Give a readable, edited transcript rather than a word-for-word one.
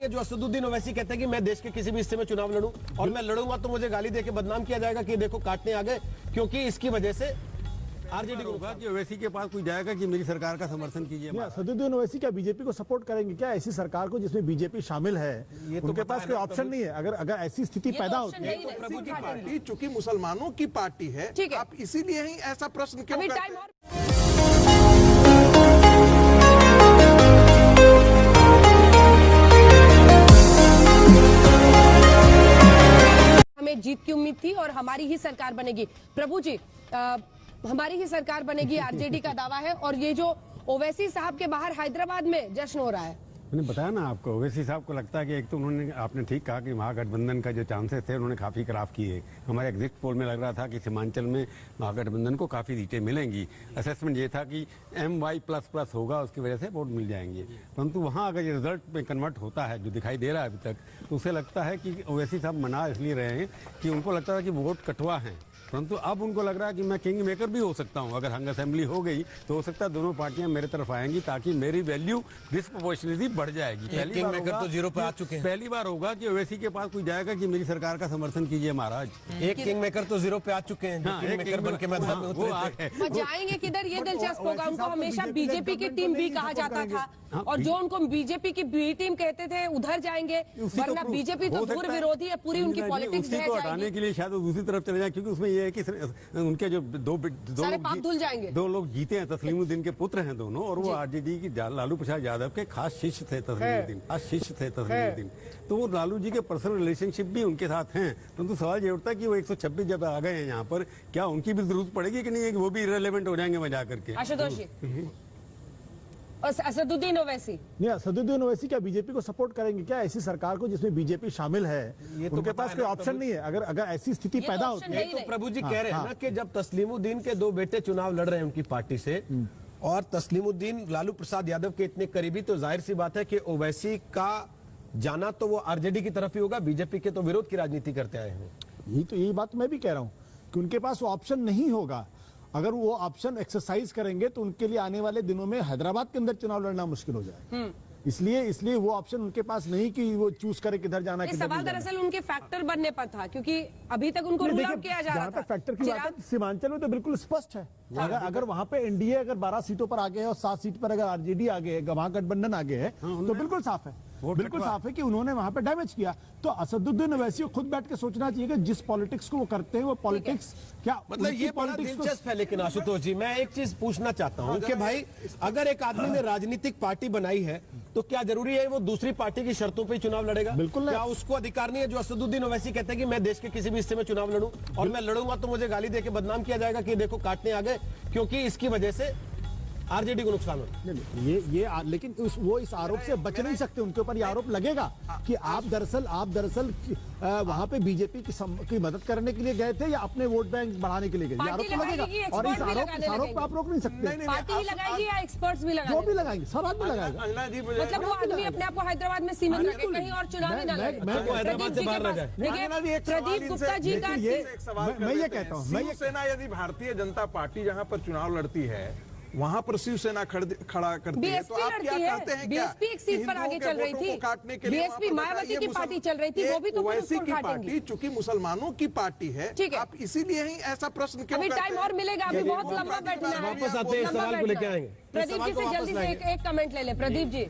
जो असदुद्दीन ओवैसी कहते हैं कि मैं देश के किसी भी हिस्से में चुनाव लड़ूं और मैं लड़ूंगा तो मुझे गाली देके बदनाम किया जाएगा कि देखो काटने आ गए, क्योंकि इसकी वजह से आरजेडी को होगा कि ओवैसी के पास कोई जाएगा कि मेरी सरकार का समर्थन कीजिए। असदुद्दीन ओवैसी क्या बीजेपी को सपोर्ट करेंगे क्या? ऐसी सरकार को जिसमें बीजेपी शामिल है, उनके पास कोई ऑप्शन नहीं है। अगर ऐसी स्थिति पैदा होती है तो प्रभु की पार्टी चूंकि मुसलमानों की पार्टी है, आप इसीलिए ही ऐसा प्रश्न क्यों करते हैं? हमें जीत की उम्मीद थी और हमारी ही सरकार बनेगी। प्रभु जी, हमारी ही सरकार बनेगी, आरजेडी का दावा है। और ये जो ओवैसी साहब के बाहर हैदराबाद में जश्न हो रहा है, मैंने बताया ना आपको, ओवैसी साहब को लगता है कि एक तो उन्होंने, आपने ठीक कहा कि महागठबंधन का जो चांसेस थे उन्होंने काफी खराब किए। हमारे एग्जिट पोल में लग रहा था कि सीमांचल में महागठबंधन को काफी सीटें मिलेंगी। असेसमेंट ये था कि MY++ होगा, उसकी वजह से वोट मिल जाएंगे। परंतु वहाँ अगर ये रिजल्ट में कन्वर्ट होता है, जो दिखाई दे रहा है अभी तक, तो उसे लगता है कि ओवैसी साहब मना इसलिए रहे हैं कि उनको लगता था कि वोट कटवा है। परंतु अब उनको लग रहा है कि मैं किंग मेकर भी हो सकता हूं। अगर हंग असेंबली हो गई तो हो सकता है दोनों पार्टियां मेरे तरफ आएंगी, ताकि मेरी वैल्यू डिस्प्रोपोर्शनली बढ़ जाएगी। किंग मेकर तो 0 पे आ चुके हैं। पहली बार होगा कि ओवैसी के पास कोई जाएगा कि मेरी सरकार का समर्थन कीजिए महाराज। एक किंग मेकर तो 0 पे आ चुके हैं। किंग मेकर बन के मैदान में वो जाएंगे किधर, ये दिलचस्प होगा। उनको हमेशा बीजेपी की टीम भी कहा जाता था, और जो उनको बीजेपी की बी टीम कहते थे उधर जाएंगे, वरना बीजेपी तो धुर विरोधी है, पूरी उनकी पॉलिटिक्स रह जाएगी। हटाने के लिए शायद दूसरी तरफ चले जाए, क्योंकि उसमें यह है कि उनके जो दो लोग जीते हैं, तस्लीमुद्दीन के पुत्र हैं दोनों, और वो आरजेडी की लालू प्रसाद यादव के खास शिष्य थे तस्लीमुद्दीन। तो वो लालू जी के पर्सनल रिलेशनशिप भी उनके साथ हैं। परंतु सवाल ये उठता है कि वो 126 जब आ गए हैं यहाँ पर, क्या उनकी भी जरूरत पड़ेगी कि नहीं, वो भी इररिलेवेंट हो जाएंगे वहां जाकर के? आशुतोष जी, असदुद्दीन ओवैसी नहीं, असदुद्दीन ओवैसी क्या बीजेपी को सपोर्ट करेंगे क्या? ऐसी सरकार को जिसमें बीजेपी शामिल है, उनके पास कोई ऑप्शन नहीं है। अगर ऐसी स्थिति पैदा होती है तो प्रभु जी कह रहे हैं ना कि जब तस्लीमुद्दीन के 2 बेटे चुनाव लड़ रहे हैं उनकी पार्टी से, और तस्लीमुद्दीन लालू प्रसाद यादव के इतने करीबी, तो जाहिर सी बात है कि ओवैसी का जाना तो वो आरजेडी की तरफ ही होगा। बीजेपी के तो विरोध की राजनीति करते आए हैं। यही बात मैं भी कह रहा हूँ कि उनके पास वो ऑप्शन नहीं होगा। अगर वो ऑप्शन एक्सरसाइज करेंगे तो उनके लिए आने वाले दिनों में हैदराबाद के अंदर चुनाव लड़ना मुश्किल हो जाएगा। इसलिए वो ऑप्शन उनके पास नहीं कि वो चूज करे किधर जाना। सवाल दरअसल उनके फैक्टर बनने पर था, क्योंकि अभी तक उनको रूल आउट किया जा रहा था। फैक्टर की बात है, सीमांचल में तो बिल्कुल स्पष्ट है। अगर वहां पे एनडीए अगर 12 सीटों पर आगे है और 7 सीट पर अगर आरजेडी आगे है, महागठबंधन आगे है, तो बिल्कुल साफ है, बिल्कुल साफ है कि उन्होंने वहां पे डैमेज किया। तो असदुद्दीन ओवैसी को खुद बैठ के सोचना चाहिए कि जिस पॉलिटिक्स को वो करते हैं वो पॉलिटिक्स क्या, मतलब ये बड़ा दिलचस्प है। लेकिन आशुतोष जी, मैं एक चीज पूछना चाहता हूं कि भाई, अगर एक आदमी ने राजनीतिक पार्टी बनाई है तो क्या जरूरी है वो दूसरी पार्टी की शर्तों पे चुनाव लड़ेगा? बिल्कुल। क्या उसको अधिकार नहीं है, जो असदुद्दीन ओवैसी कहते हैं कि मैं देश के किसी भी हिस्से में चुनाव लड़ूं और मैं लड़ूंगा तो मुझे गाली देके बदनाम किया जाएगा कि देखो काटने आ गए, क्योंकि इसकी वजह से आरजेडी को नुकसान हो? लेकिन वो इस आरोप से बच नहीं सकते। उनके ऊपर ये आरोप लगेगा कि आप दरअसल वहां पे बीजेपी की मदद करने के लिए गए थे या अपने वोट बैंक बढ़ाने के लिए गए, आरोप तो लगेगा। और इस आरोप को आप रोक नहीं सकते। पार्टी ही लगाएगी या एक्सपर्ट्स भी लगाएंगे? जो भी लगाएंगे, सब आदमी लगाएगा। मतलब वो आदमी अपने आप को हैदराबाद में सीमित रखे, कहीं और चुनाव नहीं लड़े। हैदराबाद से बाहर रह जाए। प्रदीप गुप्ता जी का मैं ये कहता हूँ, शिवसेना यदि भारतीय जनता पार्टी जहां पर चुनाव लड़ती है वहां पर शिवसेना खड़ा करती है, तो आप क्या कहते हैं? बीएसपी एक सीट पर आगे चल रही थी, काटने के लिए बीएसपी मायावती की पार्टी चल रही थी, वो भी तो ओवैसी की पार्टी चूंकि मुसलमानों की पार्टी है, आप इसीलिए ही ऐसा प्रश्न क्यों? अभी टाइम और मिलेगा, अभी बहुत लंबा बैठना है। वापस आते हैं, सवाल को लेके आएंगे। प्रदीप जी से जल्दी से एक कमेंट ले ले। प्रदीप जी।